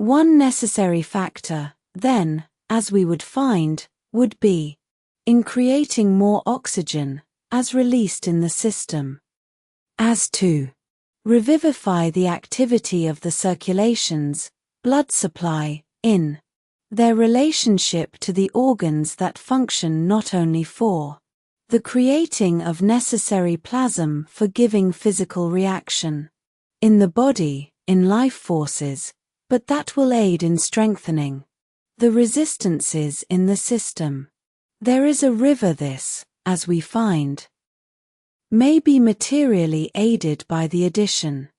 One necessary factor, then, as we would find, would be in creating more oxygen, as released in the system. As to revivify the activity of the circulations, blood supply, in their relationship to the organs that function not only for the creating of necessary plasm for giving physical reaction in the body, in life forces, but that will aid in strengthening the resistances in the system. There is a river this, as we find, may be materially aided by the addition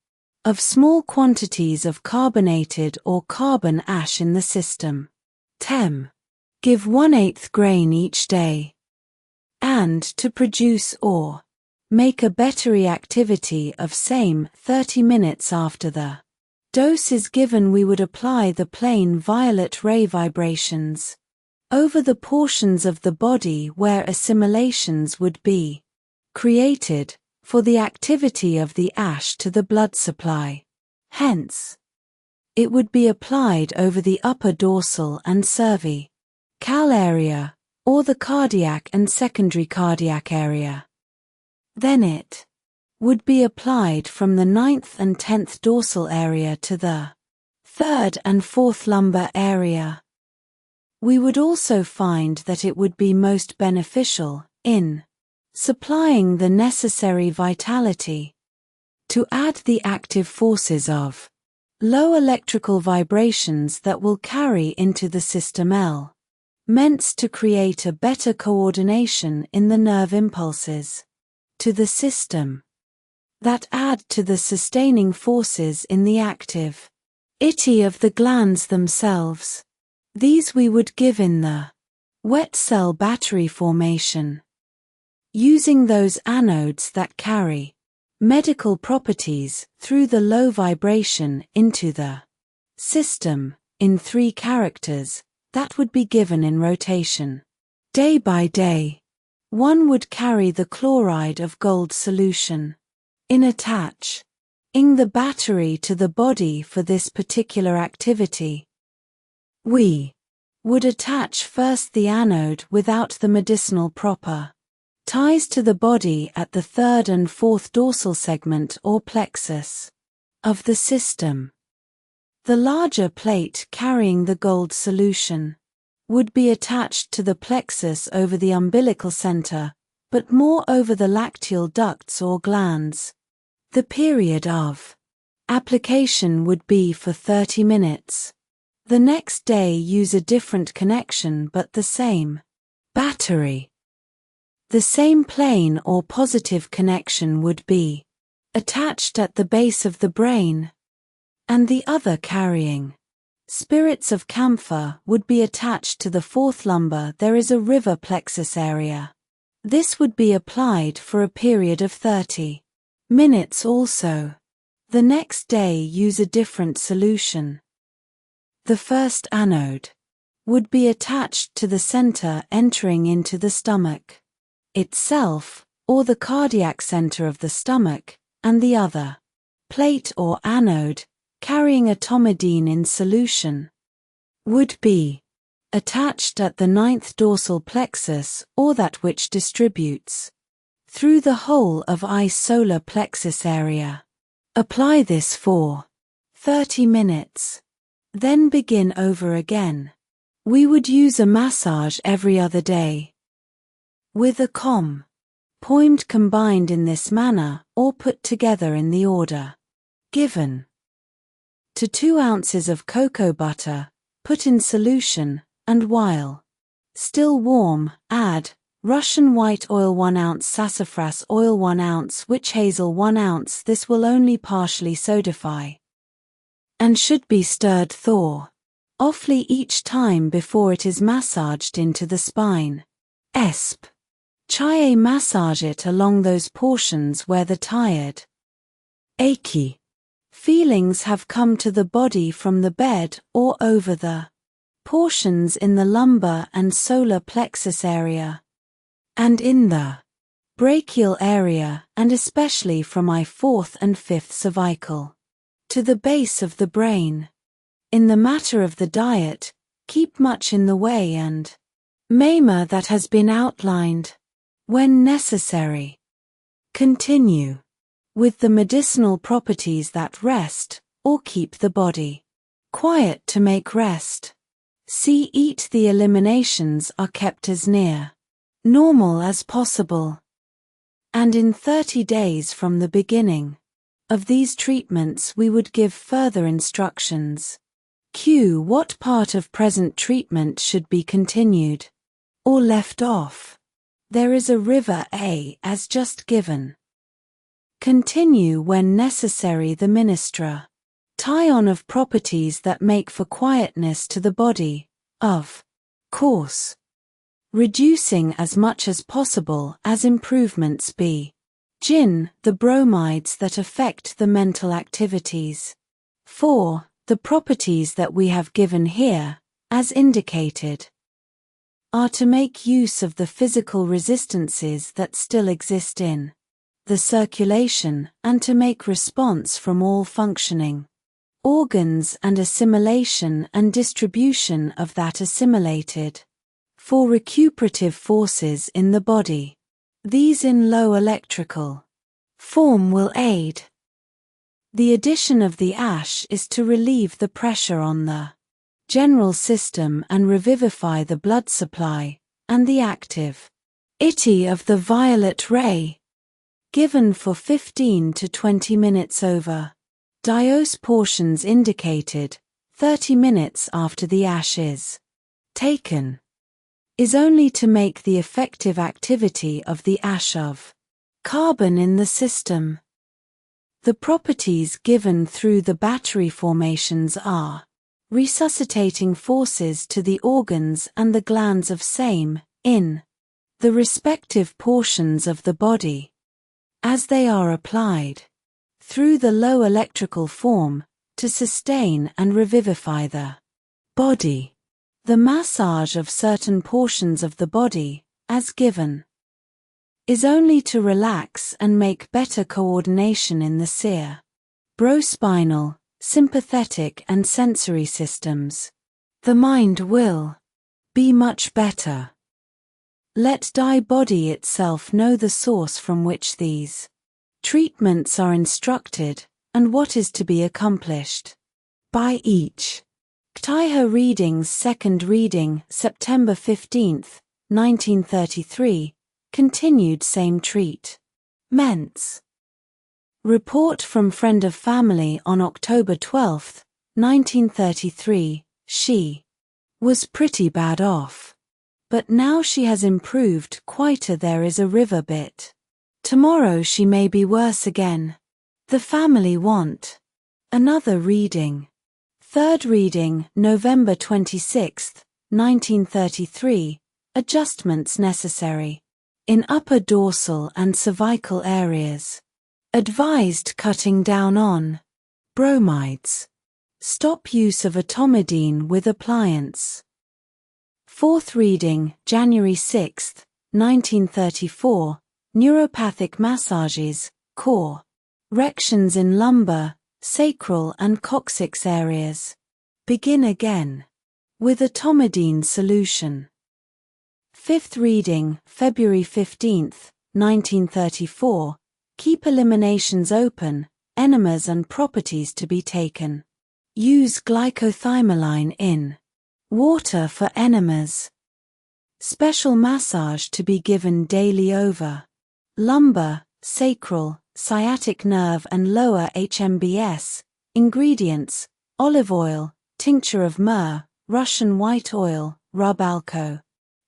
of small quantities of carbonated or carbon ash in the system. Tem. Give 1/8 grain each day. And to produce or make a better reactivity of same 30 minutes after the dose is given, we would apply the plain violet ray vibrations over the portions of the body where assimilations would be created for the activity of the ash to the blood supply. Hence, it would be applied over the upper dorsal and cervical area, or the cardiac and secondary cardiac area. Then it would be applied from the 9th and 10th dorsal area to the 3rd and 4th lumbar area. We would also find that it would be most beneficial in supplying the necessary vitality to add the active forces of low electrical vibrations that will carry into the system elements to create a better coordination in the nerve impulses to the system that add to the sustaining forces in the activity of the glands themselves. These we would give in the wet cell battery formation, using those anodes that carry medical properties through the low vibration into the system, in 3 characters, that would be given in rotation. Day by day, one would carry the chloride of gold solution in attaching the battery to the body for this particular activity. We would attach first the anode without the medicinal proper ties to the body at the 3rd and 4th dorsal segment or plexus of the system. The larger plate carrying the gold solution would be attached to the plexus over the umbilical center, but more over the lacteal ducts or glands. The period of application would be for 30 minutes. The next day use a different connection but the same battery. The same plain or positive connection would be attached at the base of the brain, and the other carrying spirits of camphor would be attached to the 4th lumbar. There is a river plexus area. This would be applied for a period of 30 minutes also. The next day use a different solution. The first anode would be attached to the center entering into the stomach itself, or the cardiac center of the stomach, and the other plate or anode, carrying atomidine in solution, would be attached at the 9th dorsal plexus, or that which distributes through the whole of solar plexus area. Apply this for 30 minutes. Then begin over again. We would use a massage every other day, with a point combined in this manner, or put together in the order given. To 2 ounces of cocoa butter, put in solution, and while still warm, add Russian white oil 1 ounce, sassafras oil 1 ounce, witch hazel 1 ounce. This will only partially solidify and should be stirred thoroughly each time before it is massaged into the spine. Esp. Chaye massage it along those portions where the tired, achy feelings have come to the body from the bed, or over the portions in the lumbar and solar plexus area, and in the brachial area, and especially from 4th and 5th cervical to the base of the brain. In the matter of the diet, keep much in the way and manner that has been outlined, when necessary. Continue with the medicinal properties that rest, or keep the body quiet to make rest. See, eat the eliminations are kept as near normal as possible. And in 30 days from the beginning of these treatments we would give further instructions. Q. What part of present treatment should be continued or left off? There is a river A as just given. Continue when necessary the ministra. Tie on of properties that make for quietness to the body, of course, reducing as much as possible as improvements be. Gin, the bromides that affect the mental activities. 4. The properties that we have given here, as indicated, are to make use of the physical resistances that still exist in the circulation and to make response from all functioning organs and assimilation and distribution of that assimilated for recuperative forces in the body. These in low electrical form will aid. The addition of the ash is to relieve the pressure on the general system and revivify the blood supply, and the active ity of the violet ray, given for 15 to 20 minutes over dose portions indicated, 30 minutes after the ash is taken, is only to make the effective activity of the ash of carbon in the system. The properties given through the battery formations are resuscitating forces to the organs and the glands of same, in the respective portions of the body, as they are applied, through the low electrical form, to sustain and revivify the body. The massage of certain portions of the body, as given, is only to relax and make better coordination in the cerebrospinal, sympathetic and sensory systems. The mind will be much better. Let thy body itself know the source from which these treatments are instructed, and what is to be accomplished by each. Ktaiha Readings. Second reading, September 15, 1933, continued same treat. Ments. Report from friend of family on October 12, 1933, she was pretty bad off. But now she has improved quite a there is a river bit. Tomorrow she may be worse again. The family want another reading. Third reading, November 26, 1933, adjustments necessary in upper dorsal and cervical areas. Advised cutting down on bromides. Stop use of atomidine with appliance. Fourth reading, January 6, 1934, neuropathic massages, corrections in lumbar, sacral and coccyx areas. Begin again with atomidine solution. Fifth reading, February 15, 1934, keep eliminations open, enemas and properties to be taken. Use glycothymoline in water for enemas. Special massage to be given daily over lumbar, sacral, sciatic nerve and lower HMBS. Ingredients: olive oil, tincture of myrrh, Russian white oil, rub alco,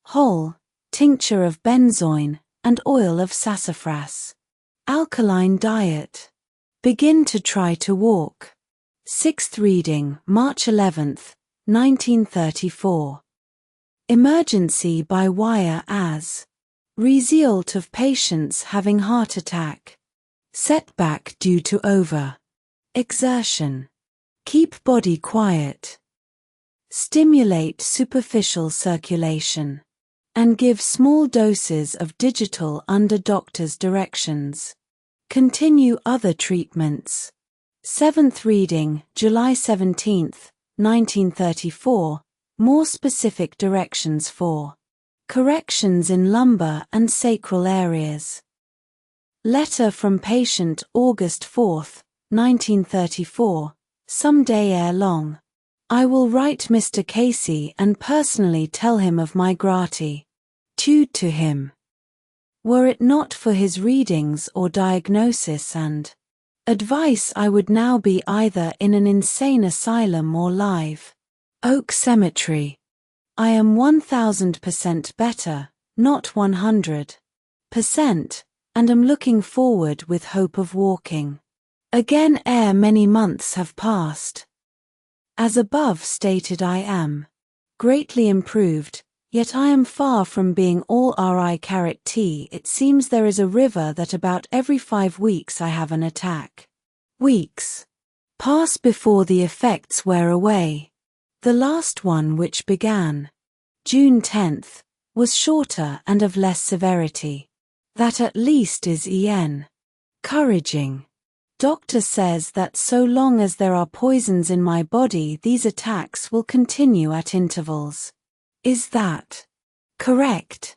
whole, tincture of benzoin, and oil of sassafras. Alkaline diet. Begin to try to walk. Sixth reading, March 11, 1934. Emergency by wire as result of patients having heart attack. Setback due to over exertion. Keep body quiet. Stimulate superficial circulation. And give small doses of digital under doctor's directions. Continue other treatments. Seventh reading, July 17, 1934, more specific directions for corrections in lumbar and sacral areas. Letter from patient August 4, 1934, some day ere long. I will write Mr. Casey and personally tell him of my gratitude to him. Were it not for his readings or diagnosis and advice, I would now be either in an insane asylum or live Oak Cemetery. I am 1000% better, not 100%, and am looking forward with hope of walking again ere many months have passed. As above stated, I am greatly improved, yet I am far from being all right. It seems there is a river that about every 5 weeks I have an attack. Weeks pass before the effects wear away. The last one, which began June 10th, was shorter and of less severity. That at least is encouraging. Doctor says that so long as there are poisons in my body, these attacks will continue at intervals. Is that correct?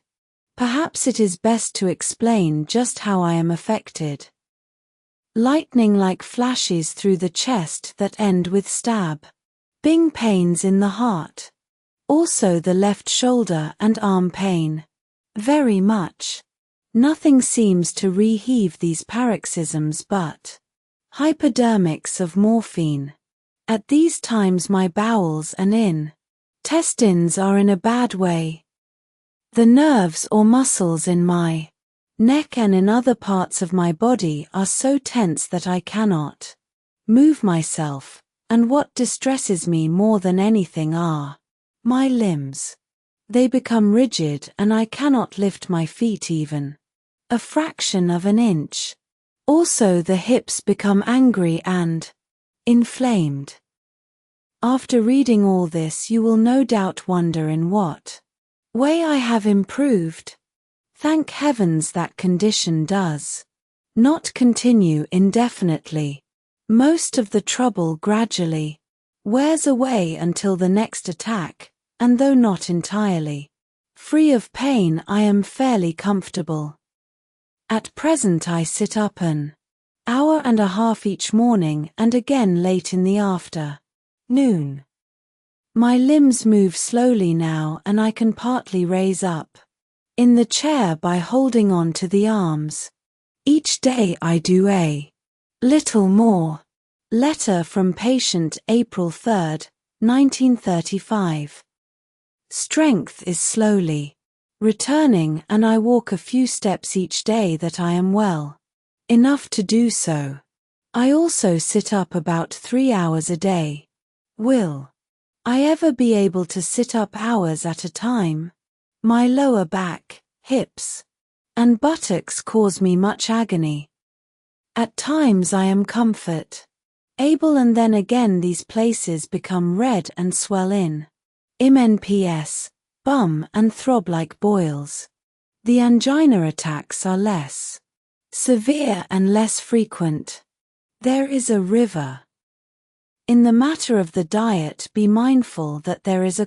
Perhaps it is best to explain just how I am affected. Lightning-like flashes through the chest that end with stabbing pains in the heart. Also the left shoulder and arm pain. Very much. Nothing seems to reheave these paroxysms but hypodermics of morphine. At these times my bowels and intestines are in a bad way. The nerves or muscles in my neck and in other parts of my body are so tense that I cannot move myself, and what distresses me more than anything are my limbs. They become rigid and I cannot lift my feet even a fraction of an inch. Also the hips become angry and inflamed. After reading all this, you will no doubt wonder in what way I have improved. Thank heavens that condition does not continue indefinitely. Most of the trouble gradually wears away until the next attack, and though not entirely free of pain, I am fairly comfortable. At present I sit up an hour and a half each morning and again late in the afternoon. My limbs move slowly now, and I can partly raise up in the chair by holding on to the arms. Each day I do a little more. Letter from patient April 3, 1935. Strength is slowly returning, and I walk a few steps each day that I am well enough to do so. I also sit up about 3 hours a day. Will I ever be able to sit up hours at a time? My lower back, hips, and buttocks cause me much agony. At times I am comfortable, and then again these places become red and swell in MNPS, bum, and throb like boils. The angina attacks are less severe and less frequent. There is a river. In the matter of the diet, be mindful that there is a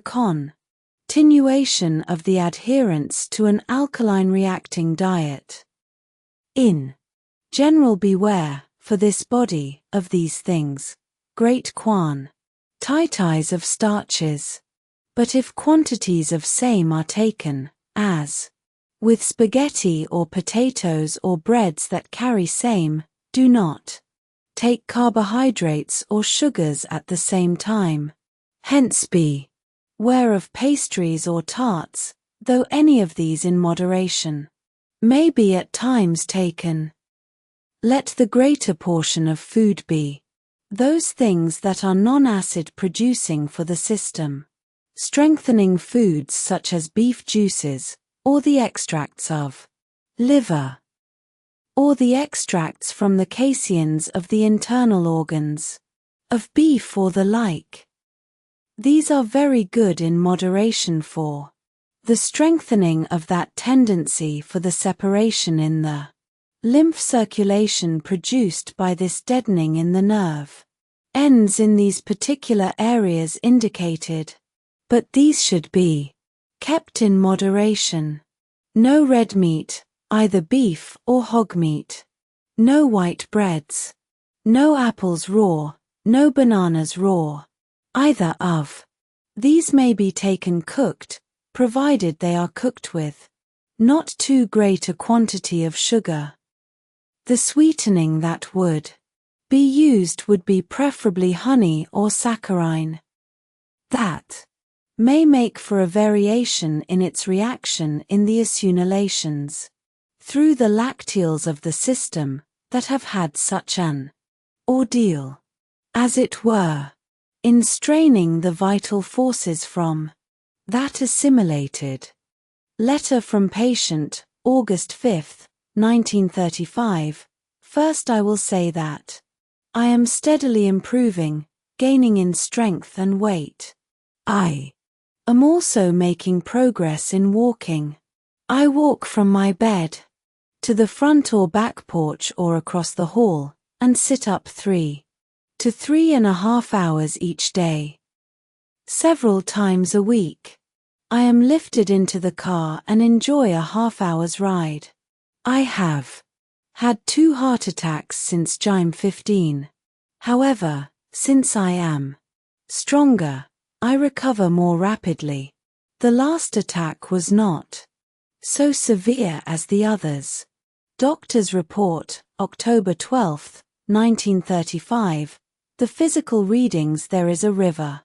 continuation of the adherence to an alkaline reacting diet. In general, beware, for this body, of these things, great quantities of starches. But if quantities of same are taken, as with spaghetti or potatoes or breads that carry same, do not take carbohydrates or sugars at the same time. Hence beware of pastries or tarts, though any of these in moderation may be at times taken. Let the greater portion of food be those things that are non-acid producing for the system. Strengthening foods such as beef juices, or the extracts of liver, or the extracts from the caseins of the internal organs of beef or the like. These are very good in moderation for the strengthening of that tendency for the separation in the lymph circulation produced by this deadening in the nerve ends in these particular areas indicated. But these should be kept in moderation. No red meat, either beef or hog meat. No white breads. No apples raw, no bananas raw. Either of. These may be taken cooked, provided they are cooked with not too great a quantity of sugar. The sweetening that would be used would be preferably honey or saccharine. That may make for a variation in its reaction in the acetulations through the lacteals of the system that have had such an ordeal, as it were, in straining the vital forces from that assimilated. Letter from patient, August 5, 1935. First I will say that I am steadily improving, gaining in strength and weight. I am also making progress in walking. I walk from my bed to the front or back porch or across the hall, and sit up 3 to 3.5 hours each day. Several times a week. I am lifted into the car and enjoy a half-hour's ride. I have had 2 heart attacks since I'm 15. However, since I am stronger, I recover more rapidly. The last attack was not so severe as the others. Doctor's report, October 12, 1935. The physical readings. There is a river.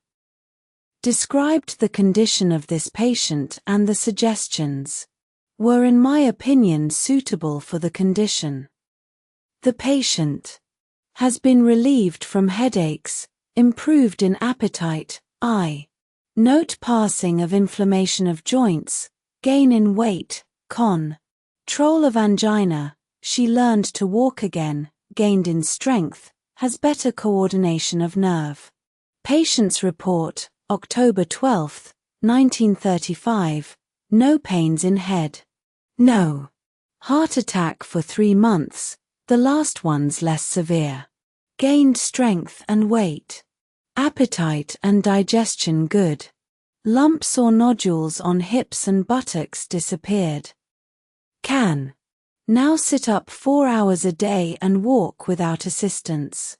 Described the condition of this patient, and the suggestions were in my opinion suitable for the condition. The patient has been relieved from headaches, improved in appetite, note passing of inflammation of joints, gain in weight, control of angina, she learned to walk again, gained in strength, has better coordination of nerve. Patient's report, October 12, 1935, no pains in head. No heart attack for 3 months, the last ones less severe. Gained strength and weight. Appetite and digestion good. Lumps or nodules on hips and buttocks disappeared. Can now sit up 4 hours a day and walk without assistance.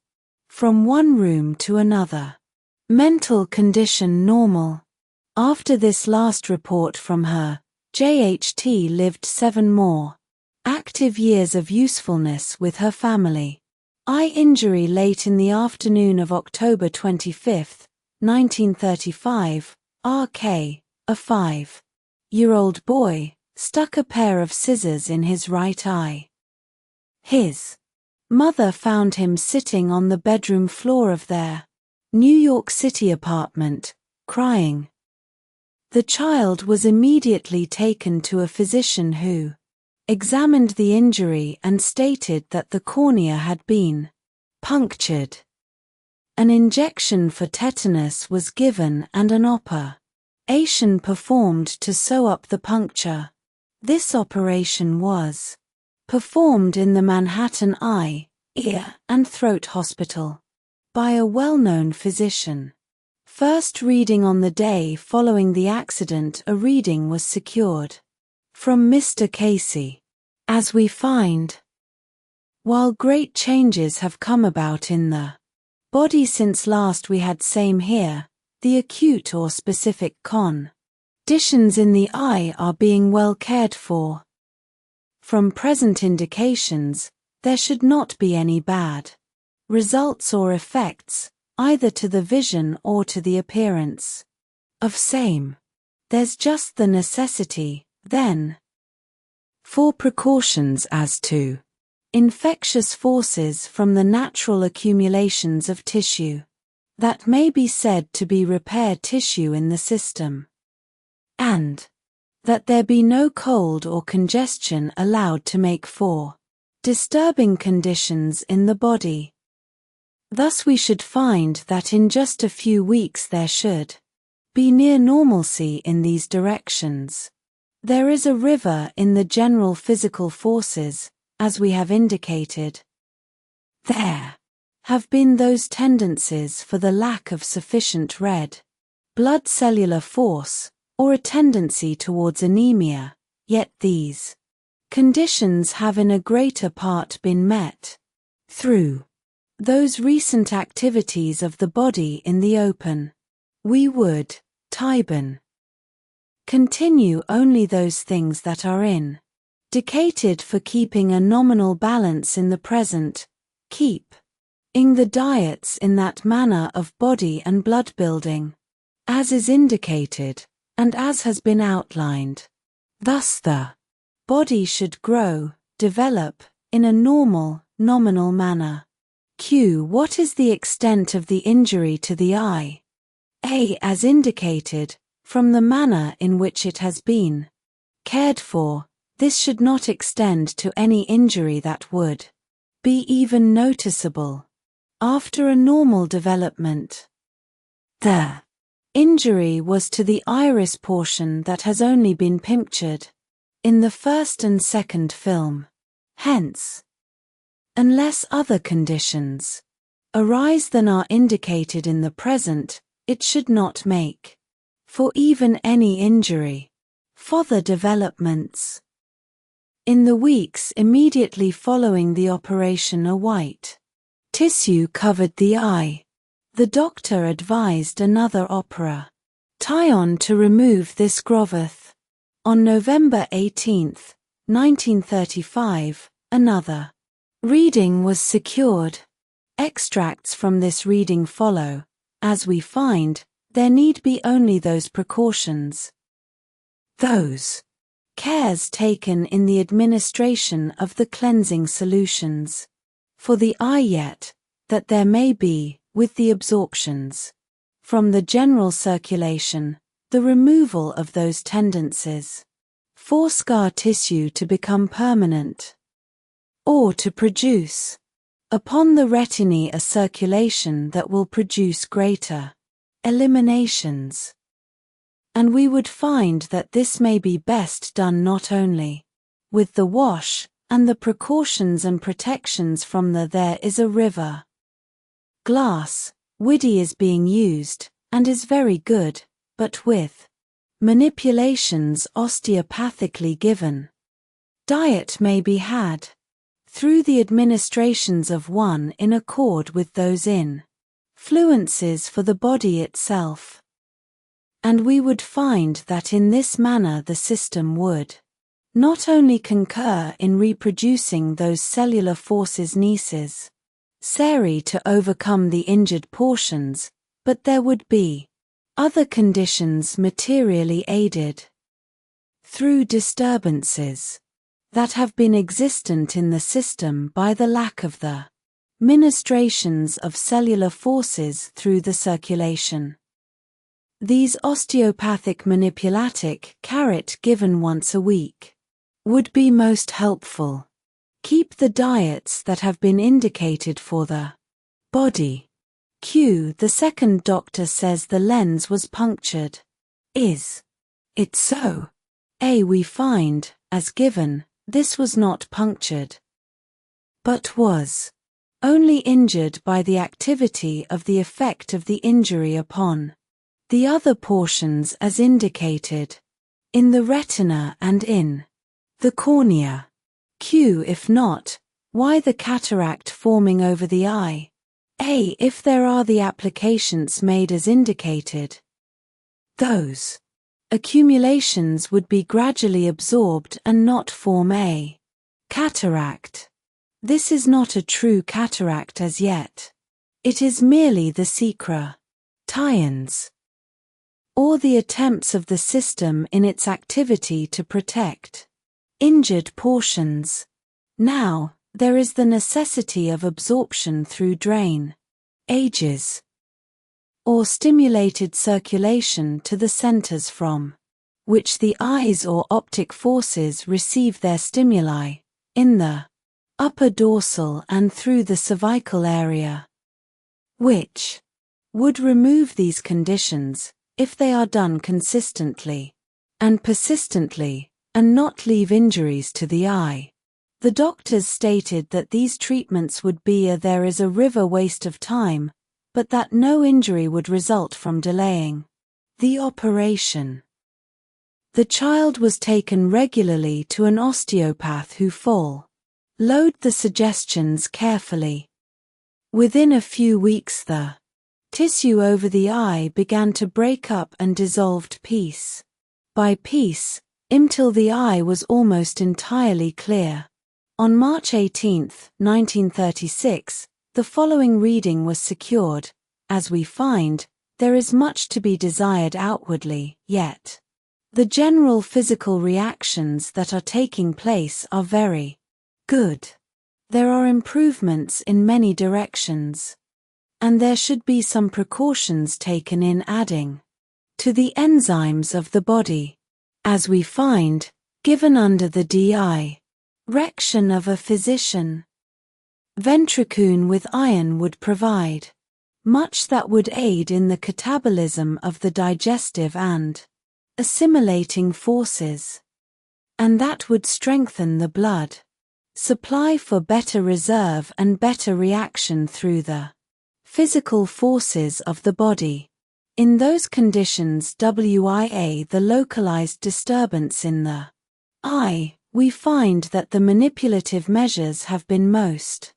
From one room to another. Mental condition normal. After this last report from her, JHT lived 7 more active years of usefulness with her family. Eye injury late in the afternoon of October 25, 1935, RK, a 5-year-old boy, stuck a pair of scissors in his right eye. His mother found him sitting on the bedroom floor of their New York City apartment, crying. The child was immediately taken to a physician who examined the injury and stated that the cornea had been punctured. An injection for tetanus was given and an operation performed to sew up the puncture. This operation was performed in the Manhattan Eye, Ear, and Throat Hospital by a well-known physician. First reading on the day following the accident, a reading was secured from Mr. Casey. As we find, while great changes have come about in the body since last we had same here, the acute or specific conditions in the eye are being well cared for. From present indications, there should not be any bad results or effects, either to the vision or to the appearance of same. There's just the necessity, then, for precautions as to infectious forces from the natural accumulations of tissue that may be said to be repair tissue in the system, and that there be no cold or congestion allowed to make for disturbing conditions in the body. Thus we should find that in just a few weeks there should be near normalcy in these directions. There is a river in the general physical forces, as we have indicated. There have been those tendencies for the lack of sufficient red blood cellular force, or a tendency towards anemia, yet these conditions have in a greater part been met through those recent activities of the body in the open. We would, Tybin, continue only those things that are indicated for keeping a nominal balance in the present, keep-ing the diets in that manner of body and blood building, as is indicated, and as has been outlined. Thus the body should grow, develop, in a normal, nominal manner. Q. What is the extent of the injury to the eye? A. As indicated, from the manner in which it has been cared for, this should not extend to any injury that would be even noticeable after a normal development. The injury was to the iris portion that has only been punctured in the first and second film. Hence, unless other conditions arise than are indicated in the present, it should not make for even any injury. Further developments. In the weeks immediately following the operation, a white tissue covered the eye. The doctor advised another operation to remove this growth. On November 18, 1935, another reading was secured. Extracts from this reading follow. As we find, there need be only those precautions, those cares taken in the administration of the cleansing solutions for the eye, yet that there may be, with the absorptions from the general circulation, the removal of those tendencies for scar tissue to become permanent, or to produce upon the retinae a circulation that will produce greater eliminations. And we would find that this may be best done not only with the wash and the precautions and protections from the there is a river glass, Widdy is being used, and is very good, but with manipulations osteopathically given. Diet may be had through the administrations of one in accord with those influences for the body itself. And we would find that in this manner the system would not only concur in reproducing those cellular forces necessary to overcome the injured portions, but there would be other conditions materially aided through disturbances that have been existent in the system by the lack of the ministrations of cellular forces through the circulation. These osteopathic manipulatic carrot given once a week would be most helpful. Keep the diets that have been indicated for the body. Q. The second doctor says the lens was punctured. Is it so? A. We find, as given, this was not punctured, but was only injured by the activity of the effect of the injury upon the other portions as indicated in the retina and in the cornea. Q. If not, why the cataract forming over the eye? A. If there are the applications made as indicated, those accumulations would be gradually absorbed and not form a cataract. This is not a true cataract as yet. It is merely the secretions, or the attempts of the system in its activity to protect injured portions. Now, there is the necessity of absorption through drainages, or stimulated circulation to the centers from which the eyes or optic forces receive their stimuli, in the upper dorsal and through the cervical area, which would remove these conditions, if they are done consistently and persistently, and not leave injuries to the eye. The doctors stated that these treatments would be a there is a river waste of time, but that no injury would result from delaying the operation. The child was taken regularly to an osteopath who followed the suggestions carefully. Within a few weeks the tissue over the eye began to break up and dissolved piece by piece, until the eye was almost entirely clear. On March 18, 1936, the following reading was secured: "As we find, there is much to be desired outwardly, yet the general physical reactions that are taking place are very good. There are improvements in many directions, and there should be some precautions taken in adding to the enzymes of the body, as we find, given under the direction of a physician. Ventricle with iron would provide much that would aid in the catabolism of the digestive and assimilating forces, and that would strengthen the blood supply for better reserve and better reaction through the physical forces of the body. In those conditions via the localized disturbance in the eye, we find that the manipulative measures have been most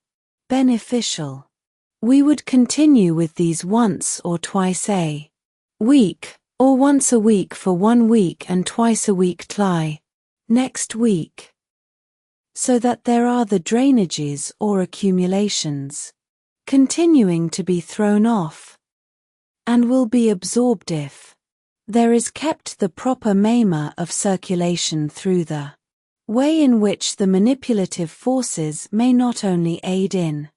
beneficial. We would continue with these once or twice a week, or once a week for 1 week and twice a week next week, so that there are the drainages or accumulations continuing to be thrown off, and will be absorbed if there is kept the proper mema of circulation through the way in which the manipulative forces may not only aid in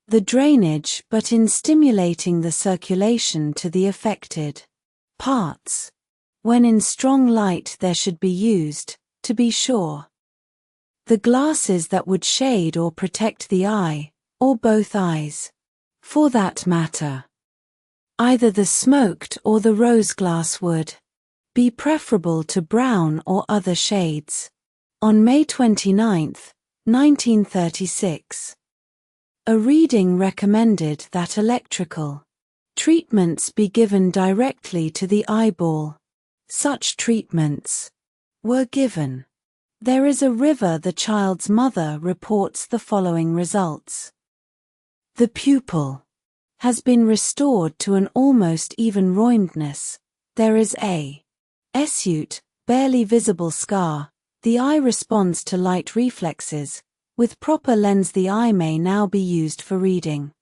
the drainage but in stimulating the circulation to the affected parts. When in strong light there should be used, to be sure, the glasses that would shade or protect the eye, or both eyes, for that matter. Either the smoked or the rose glass would be preferable to brown or other shades. On May 29, 1936, a reading recommended that electrical treatments be given directly to the eyeball. Such treatments were given. There is a river. The child's mother reports the following results. The pupil has been restored to an almost even roundness. There is a acute, barely visible scar. The eye responds to light reflexes. With proper lens the eye may now be used for reading.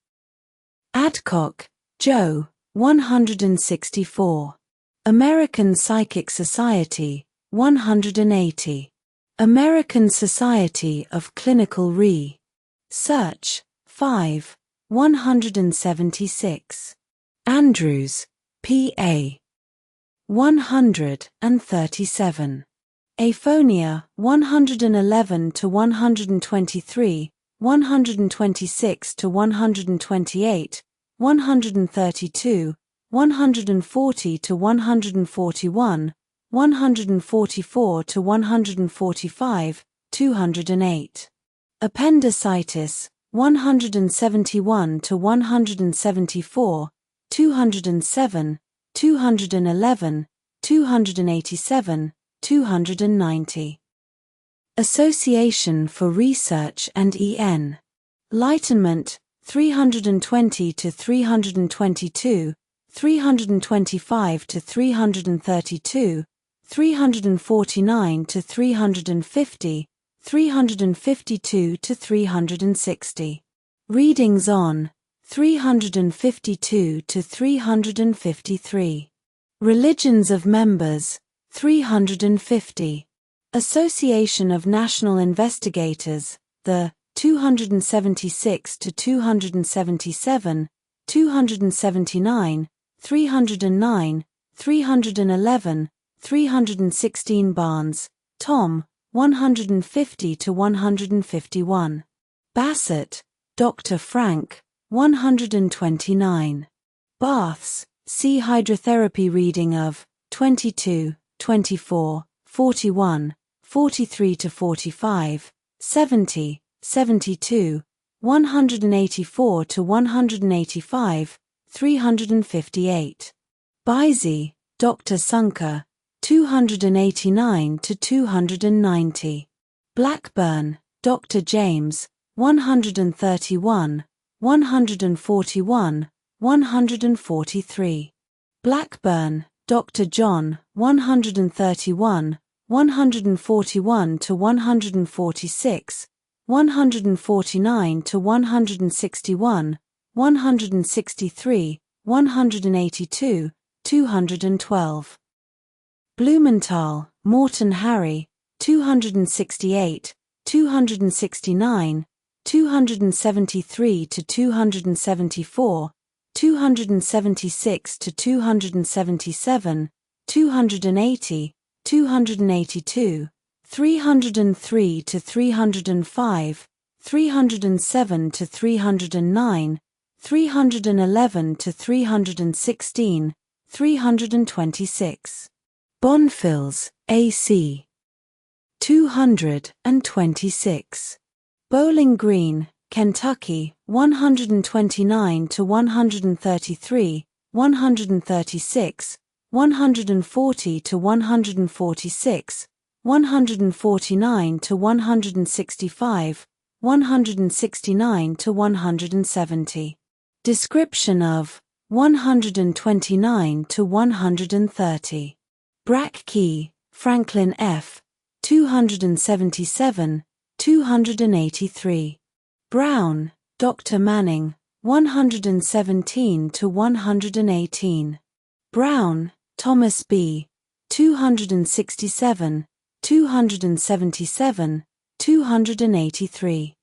Adcock, Joe, 164. American Psychic Society, 180. American Society of Clinical Research, 5, 176. Andrews, P.A. 137. Aphonia, 111 to 123, 126 to 128, 132, 140 to 141, 144 to 145, 208. Appendicitis, 171 to 174, 207, 211, 287, 290. Association for Research and E.N. Enlightenment, 320 to 322, 325 to 332, 349 to 350, 352 to 360. Readings on 352 to 353. Religions of members, 350. Association of National Investigators, the 276 to 277, 279, 309, 311, 316. Barnes, Tom, 150 to 151. Bassett, Dr. Frank, 129. Baths, see hydrotherapy reading of 22, 24, 41, 43 to 45, 70, 72, 184 to 185, 358. Baizi, Dr. Sunker, 289 to 290. Blackburn, Dr. James, 131, 141, 143. Blackburn, Dr. John, 131, 141 to 146, 149 to 161, 163, 182, 212. Blumenthal, Morton Harry, 268, 269, 273 to 274, 276 to 277, 280, 282, 303 to 305, 307 to 309, 311 to 316, 326. Bonfils, A.C. 226. Bowling Green, Kentucky, 129 to 133, 136, 140 to 146, 149 to 165, 169 to 170. Description of 129 to 130. Brackey, Franklin F. 277, 283. Brown, Dr. Manning, 117 to 118. Brown, Thomas B. 267, 277, 283.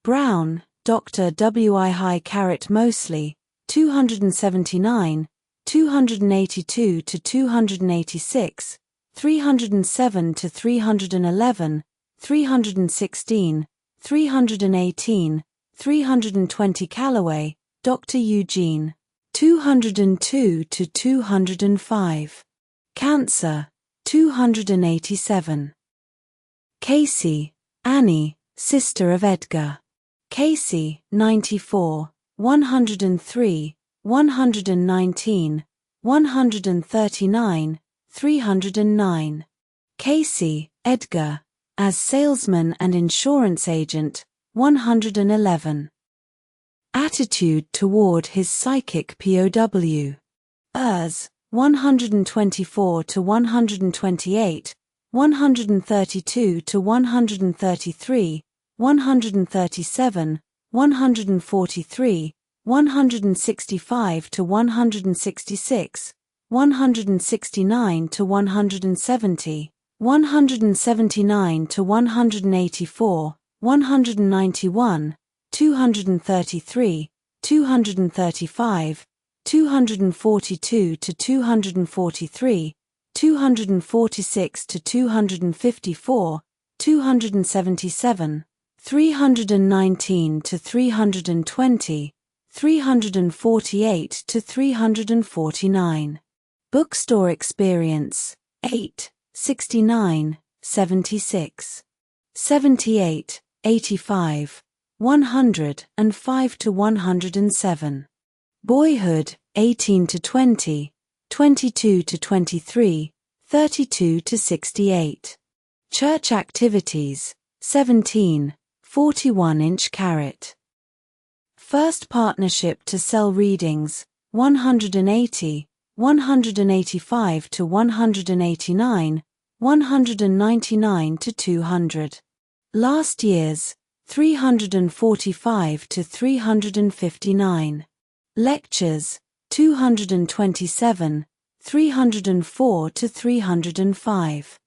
Brown, Dr. W. I. Mosley, 279, 282 to 286, 307 to 311, 316, 318, 320. Callaway, Dr. Eugene, 202 to 205. Cancer, 287. Casey, Annie, sister of Edgar. Casey, 94, 103, 119, 139, 309. Casey, Edgar, as salesman and insurance agent, 111. Attitude toward his psychic POW. Ers, 124 to 128, 132 to 133, 137, 143, 165 to 166, 169 to 170, 179 to 184, 191, 233, 235, 242 to 243, 246 to 254, 277, 319 to 320, 348 to 349. Bookstore experience, 8, 69, 76. 78, 85, 105 to 107. Boyhood, 18 to 20, 22 to 23, 32 to 68. Church activities, 17, 41-inch carat. First partnership to sell readings, 180, 185 to 189, 199 to 200. Last year's, 345 to 359. Lectures, 227, 304 to 305.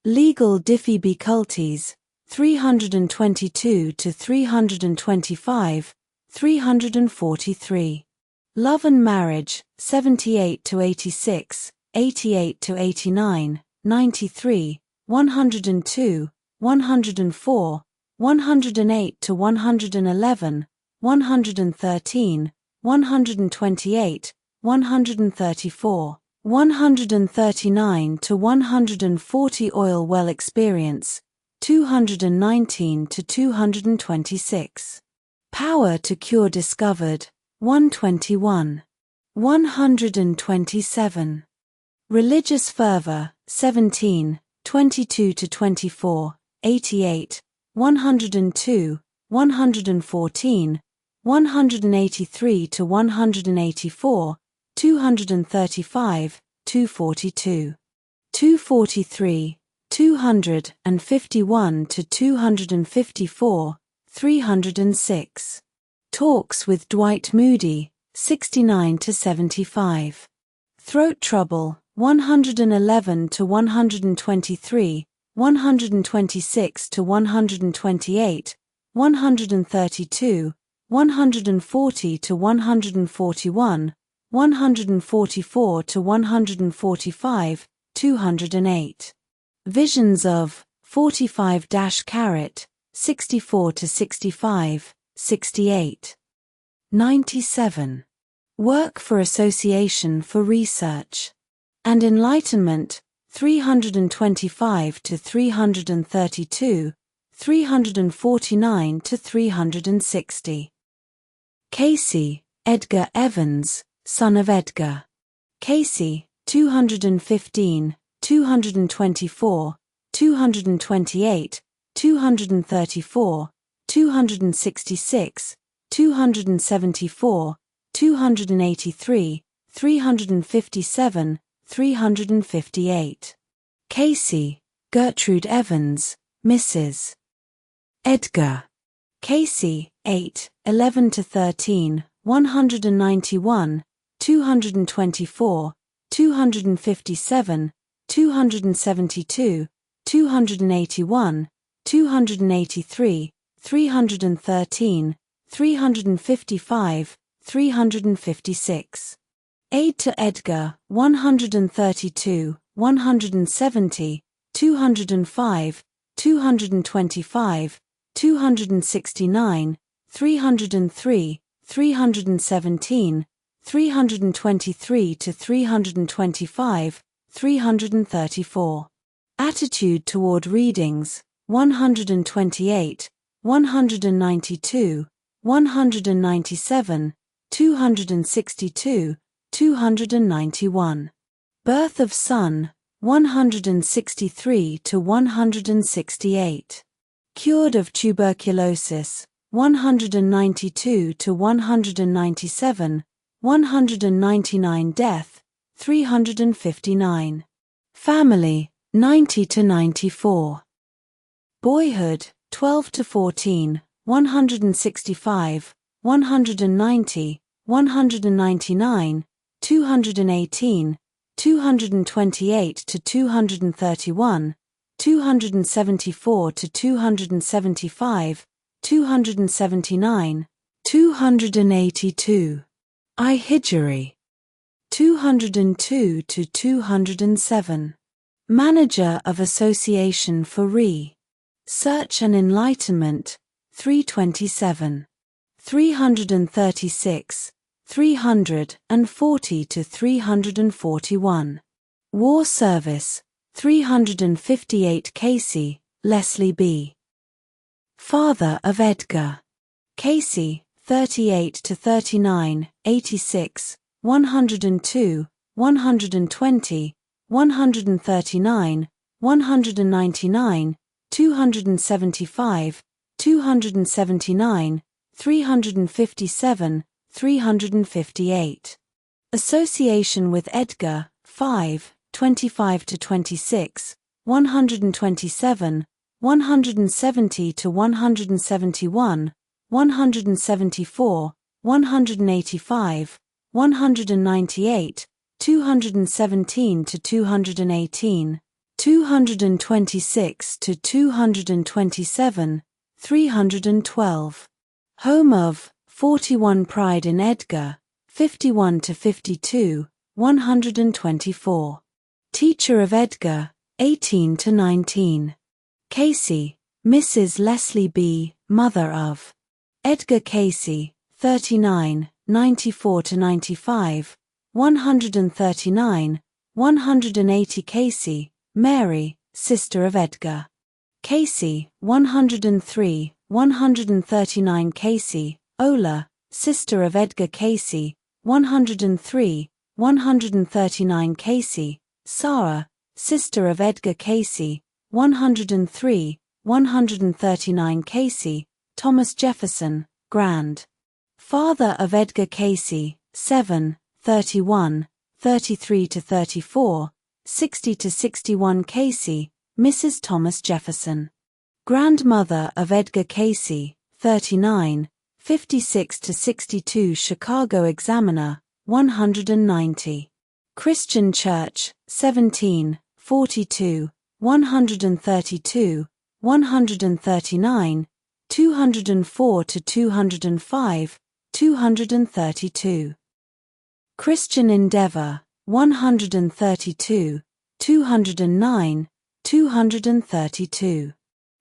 Legal difficulties, 322 to 325, 343. Love and Marriage, 78 to 86, 88 to 89, 93, 102, 104, 108 to 111, 113, 128, 134, 139 to 140. Oil well experience, 219 to 226. Power to cure discovered, 121. 127. Religious fervor, 17, 22 to 24, 88, 102, 114, 183 to 184, 235, 242. 243, 251 to 254, 306. Talks with Dwight Moody, 69 to 75. Throat trouble, 111 to 123, 126 to 128, 132, 140 to 141, 144 to 145, 208. Visions of 45-carat, 64 to 65, 68. 97. Work for Association for Research and Enlightenment, 325 to 332, 349 to 360. Casey, Edgar Evans, son of Edgar. Casey, 215, 224, 228, 234, 266, 274, 283, 357, 358. Casey, Gertrude Evans, Mrs. Edgar. Casey, 8, 11 to 13, 191, 224, 257, 272, 281, 283, 313, 355, 356. Aid to Edgar, 132, 170, 205, 225, 269, 303, 317, 323 to 325, 334. Attitude toward readings, 128, 192, 197, 262, 291. Birth of Son, 163 to 168. Cured of tuberculosis, 192 to 197, 199. Death, 359. Family, 90 to 94. Boyhood, 12 to 14, 165, 190, 199, 218, 228 to 231, 274 to 275, 279, 282. Hijri. 202 to 207. Manager of Association for Research and Enlightenment, 327. 336, 340 to 341. War Service, 358. Casey, Leslie B. Father of Edgar. Casey, 38 to 39, 86, 102, 120, 139, 199, 275, 279, 357, 358. Association with Edgar, 5, 25 to 26, 127, 170 to 171, 174, 185, 198, 217 to 218, 226 to 227, 312. Home of 41. Pride in Edgar, 51 to 52, 124. Teacher of Edgar, 18 to 19. Casey, Mrs. Leslie B., mother of Edgar. Casey, 39, 94 to 95, 139, 180. Casey, Mary, sister of Edgar. Casey, 103, 139 Casey, Ola, sister of Edgar Casey, 103, 139 Casey, Sarah, sister of Edgar Casey, 103, 139 Casey, Thomas Jefferson, grand father of Edgar Casey, 7, 31, 33 to 34, 60 to 61 Casey, Mrs. Thomas Jefferson. Grandmother of Edgar Casey, 39, 56 to 62 Chicago Examiner, 190. Christian Church, 17, 42, 132, 139, 204 to 205, 232. Christian Endeavor, 132, 209, 232.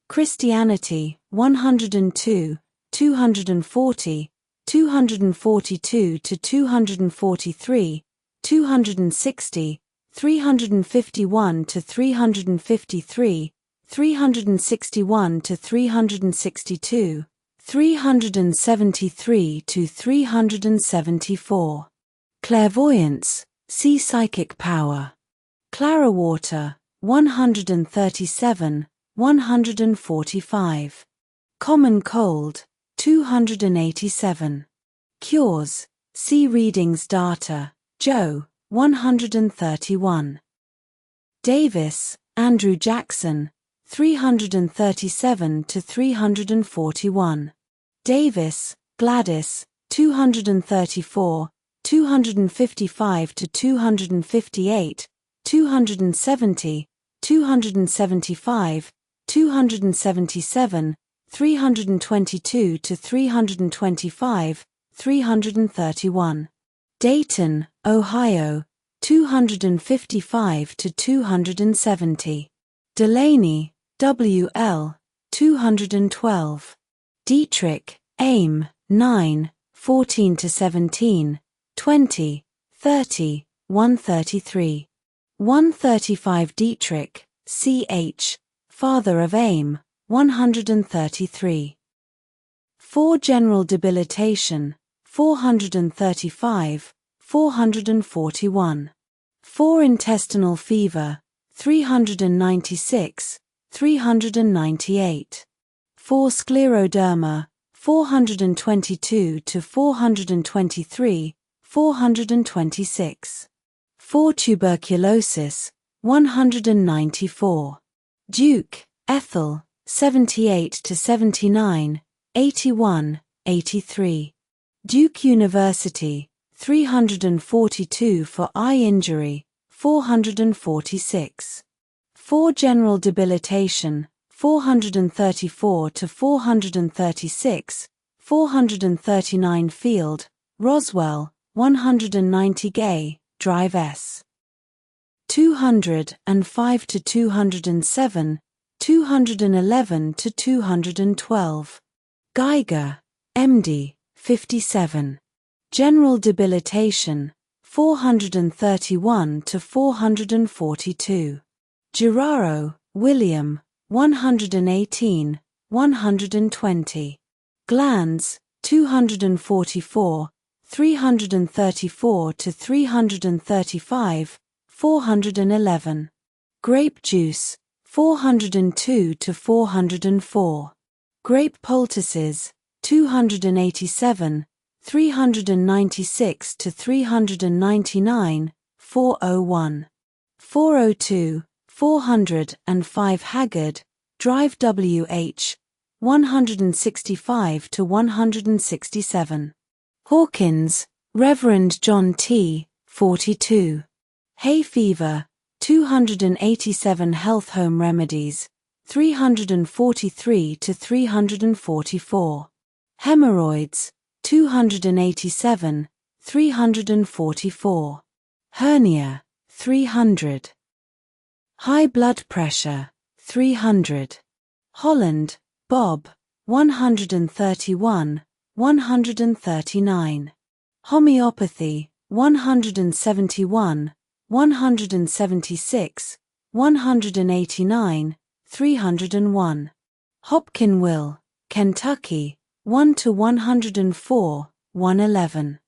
Christianity, 102, 240, 242 to 243, 260, 351 to 353, 361 to 362, 373 to 374. Clairvoyance, see psychic power. Clarawater, 137, 145. Common cold, 287. Cures, see readings data, Joe, 131. Davis, Andrew Jackson, 337 to 341. Davis, Gladys, 234, 255 to 258, 270, 275, 277, 322 to 325, 331. Dayton, Ohio, 255 to 270. Delaney, W.L., 212. Dietrich, Aim, 9, 14 to 17, 20, 30, 133. 135 Dietrich, C.H., father of Aim, 133. 4 General debilitation, 435, 441. 4 Intestinal fever, 396, 398. 4 Scleroderma, 422 to 423, 426. 4 Tuberculosis, 194. Duke, Ethel, 78 to 79, 81, 83. Duke University, 342 for eye injury, 446. 4 General debilitation, 434 to 436, 439 Field, Roswell, 190 Gay, Drive S. 205 to 207, 211 to 212. Geiger, MD, 57. General debilitation, 431 to 442. Giraro, William, 118, 120. Glands, 244, 334 to 335, 411. Grape juice, 402 to 404. Grape poultices, 287, 396 to 399, 401. 402, 405 Haggard, Drive WH, 165 to 167. Hawkins, Reverend John T., 42. Hay fever, 287 Health Home Remedies, 343 to 344. Hemorrhoids, 287, 344. Hernia, 300. High blood pressure, 300. Holland, Bob, 131, 139. Homeopathy, 171, 176, 189, 301. Hopkinville, Kentucky, 1 to 104, 111.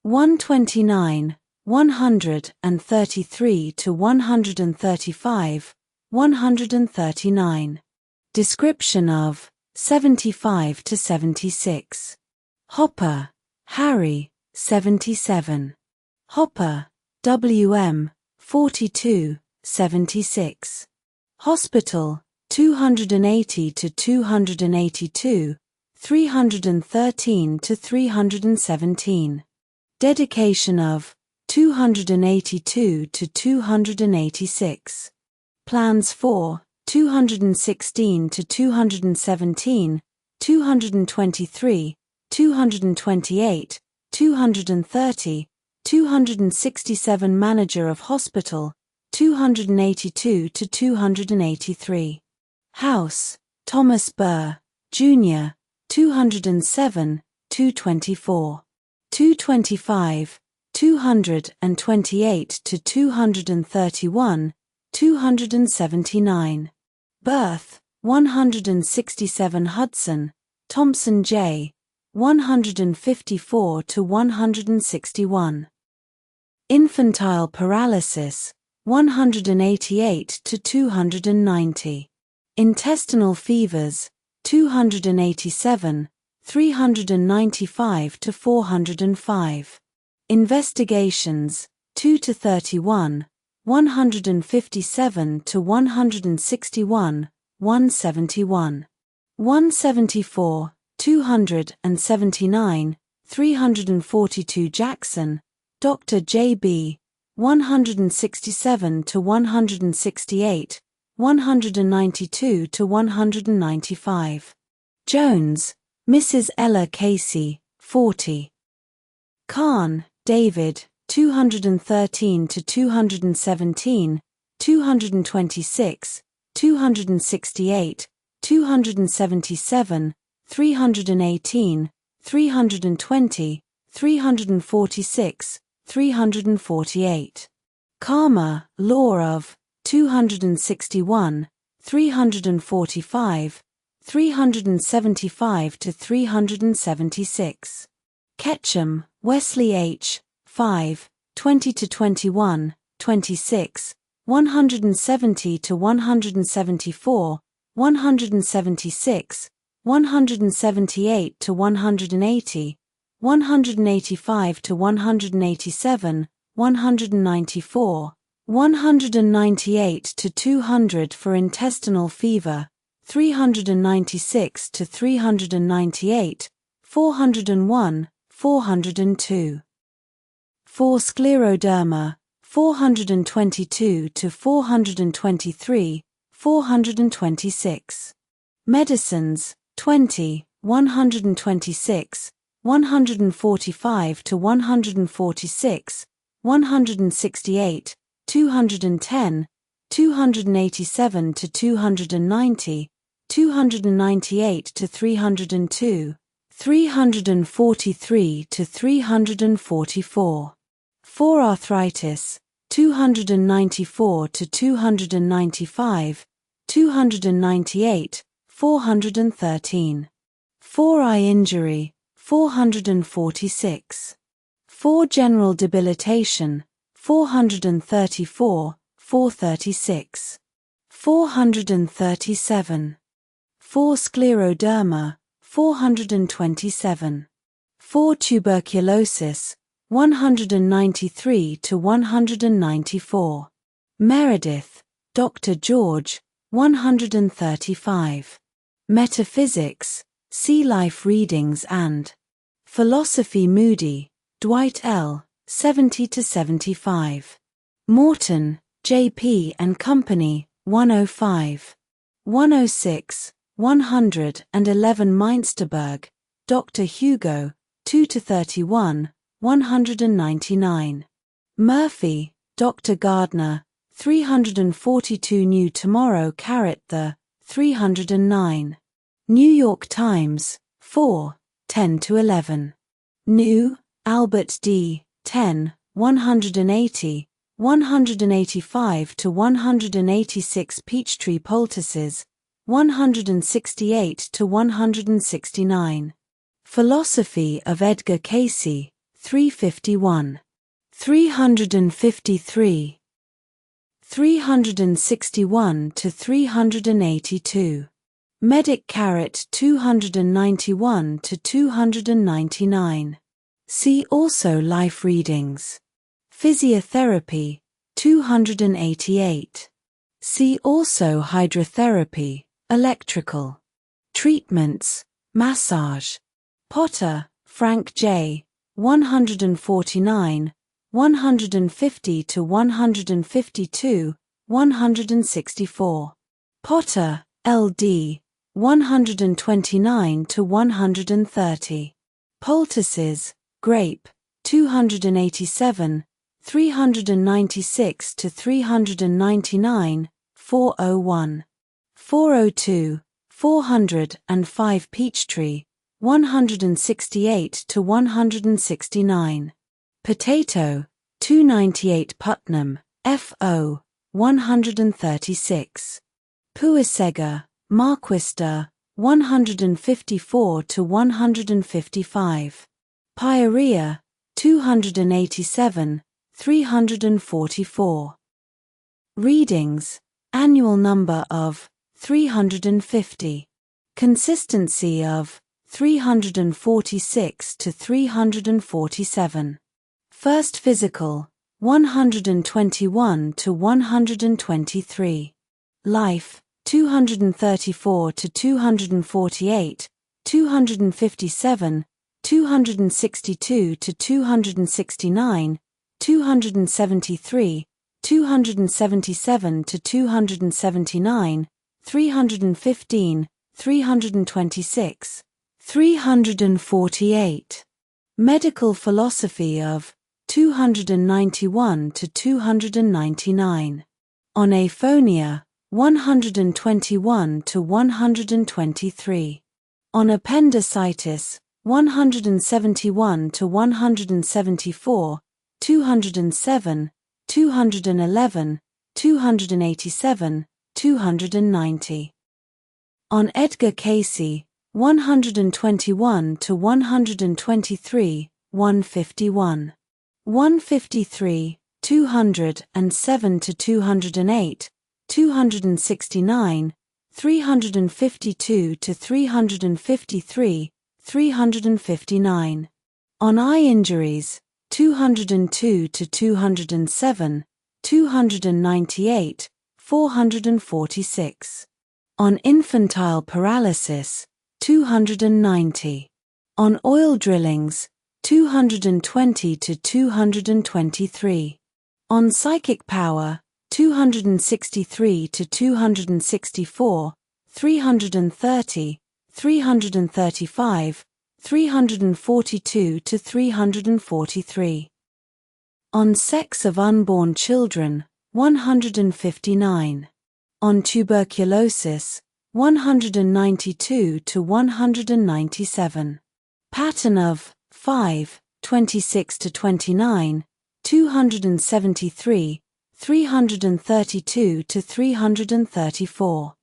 129, 133 to 135, 139. Description of 75 to 76. Hopper, Harry, 77. Hopper, W.M., 42, 76. Hospital, 280 to 282, 313 to 317. Dedication of 282 to 286. Plans for 216 to 217, 223, 228, 230, 267. Manager of hospital, 282 to 283. House, Thomas Burr, Jr., 207, 224. 225, 228 to 231, 279. Birth, 167. Hudson, Thompson J., 154 to 161. Infantile paralysis, 188 to 290. Intestinal fevers, 287, 395 to 405. Investigations, 2 to 31, 157 to 161, 171. 174, 279, 342. Jackson, Dr. J.B., 167 to 168, 192 to 195. Jones, Mrs. Ella Casey, 40. Kahn, David, 213 to 217, 226, 268, 277, 318, 320, 346, 348. Karma, Law of, 261, 345, 375 to 376. Ketchum, Wesley H., 5, 20 to 21, 26, 170 to 174, 176, 178 to 180, 185 to 187, 194, 198 to 200 for intestinal fever, 396 to 398, 401, 402. For scleroderma, 422 to 423, 426. Medicines, 20, 126, 145 to 146, 168, 210, 287 to 290, 298 to 302, 343 to 344. For arthritis, 294 to 295, 298, 413. For eye injury, 446. For general debilitation, 434, 436. 437. For scleroderma, 427. For tuberculosis, 193 to 194. Meredith, Dr. George, 135. Metaphysics, Sea Life Readings and Philosophy Moody, Dwight L., 70 to 75. Morton, J.P. and Company, 105. 106, 111 Meinsterberg, Dr. Hugo, 2 to 31, 199. Murphy, Dr. Gardner, 342 New Tomorrow Carrot the, 309. New York Times, 4, 10 to 11. New, Albert D., 10, 180, 185 to 186 Peachtree poultices, 168 to 169. Philosophy of Edgar Cayce, 351. 353. 361 to 382. Medic Carrot 291 to 299. See also Life Readings. Physiotherapy, 288. See also Hydrotherapy, Electrical. Treatments, Massage. Potter, Frank J., 149, 150 to 152, 164. Potter, L.D., 129 to 130. Poultices, Grape, 287, 396 to 399, 401. 402, 405 Peachtree, 168 to 169. Potato, 298 Putnam, F.O., 136. Puisega, Marquista, 154 to 155. Pyorrhea, 287, 344. Readings, annual number of 350. Consistency of 346 to 347. First physical, 121 to 123. Life, 234 to 248, 257, 262 to 269, 273, 277 to 279, 315, 326, 348. Medical philosophy of 291 to 299. On aphonia, 121 to 123. On appendicitis, 171 to 174, 207, 211, 287, 290. On Edgar Cayce, 121 to 123, 151. 153, 207 to 208, 269, 352 to 353, 359. On eye injuries, 202 to 207, 298, 446. On infantile paralysis, 290. On oil drillings, 220 to 223. On psychic power, 263 to 264, 330, 335, 342 to 343. On sex of unborn children, 159. On tuberculosis, 192 to 197. Pattern of 5, 26 to 29, 273, 332 to 334.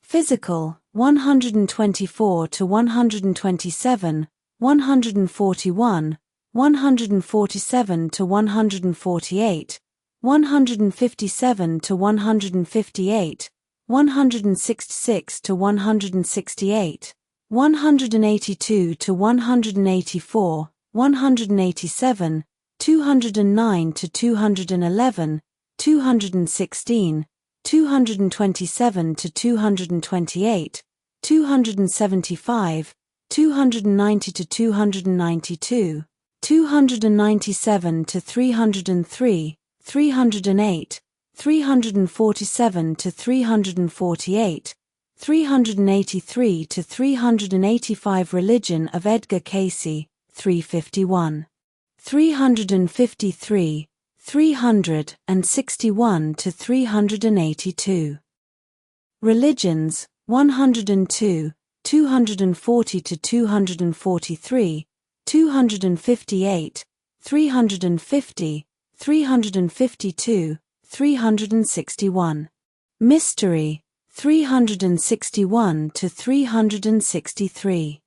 Physical, 124 to 127, 141, 147 to 148, 157 to 158, 166 to 168, 182 to 184, 187, 209 to 211, 216, 227 to 228, 275, 290 to 292, 297 to 303, 308, 347 to 348, 383 to 385. Religion of Edgar Cayce, 351. 353, 361 to 382. Religions, 102, 240 to 243, 258, 350, 352, 361. Mystery, 361 to 363.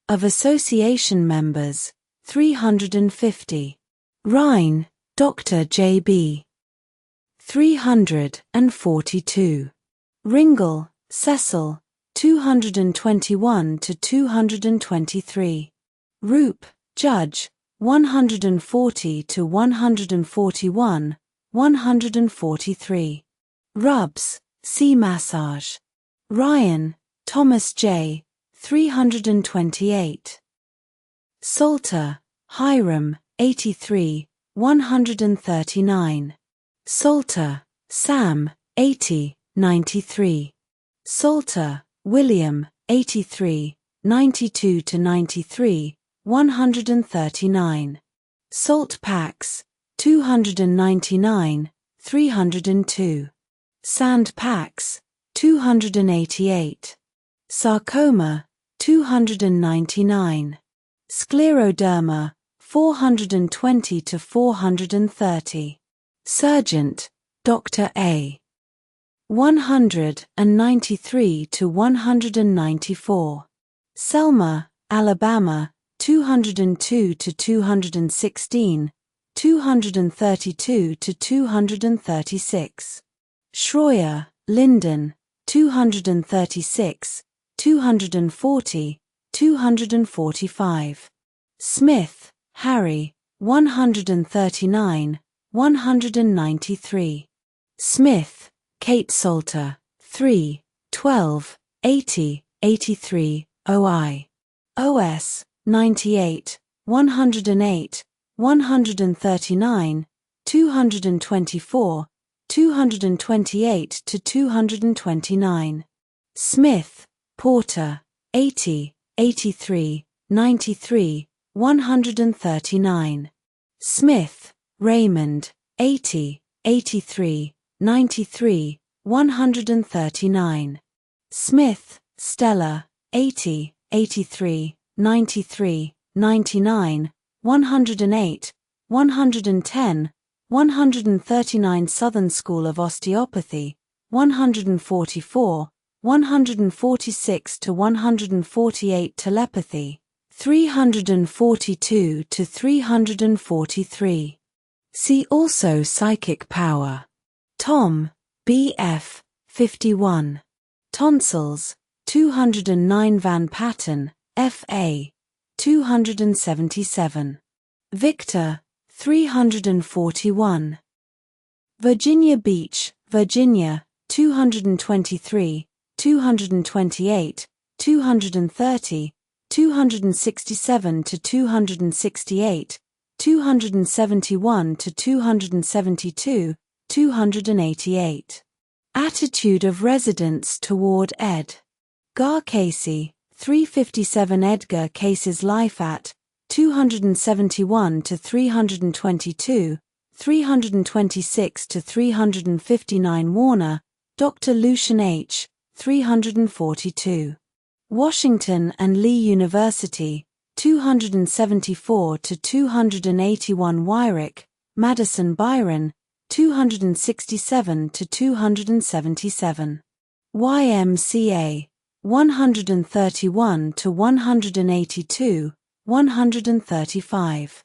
Of association members, 350. Rhine, Dr. J.B. 342. Ringel, Cecil, 221 to 223. Roop, Judge, 140 to 141, 143. Rubs, Sea Massage. Ryan, Thomas J., 328. Salter, Hiram, 83, 139. Salter, Sam, 80, 93. Salter, William, 83, 92 to 93, 139. Salt Packs, 299, 302. Sand Packs, 288. Sarcoma, 299. Scleroderma, 420 to 430. Sergeant, Dr. A. 193 to 194. Selma, Alabama, 202 to 216, 232 to 236. Schroyer, Lyndon, 236, 240, 245. Smith, Harry, 139, 193. Smith, Kate Salter, 3, 12, 80, 83, OI. OS, 98, 108, 139, 224, 228 to 229. Smith, Porter, 80, 83, 93, 139. Smith, Raymond, 80, 83, 93, 139. Smith, Stella, 80, 83, 93, 99, 108, 110, 139. Southern School of Osteopathy, 144, 146 to 148. Telepathy, 342 to 343. See also Psychic Power. Tom, B.F., 51. Tonsils, 209. Van Patten, F.A., 277. Victor, 341. Virginia Beach, Virginia, 223, 228, 230, 267 to 268, 271 to 272, 288. Attitude of residents toward Ed. Gar Casey, 357. Edgar Cayce's life at 271 to 322, 326 to 359. Warner, Dr. Lucian H., 342. Washington and Lee University, 274 to 281. Wyrick, Madison Byron, 267 to 277. YMCA, 131 to 182, 135.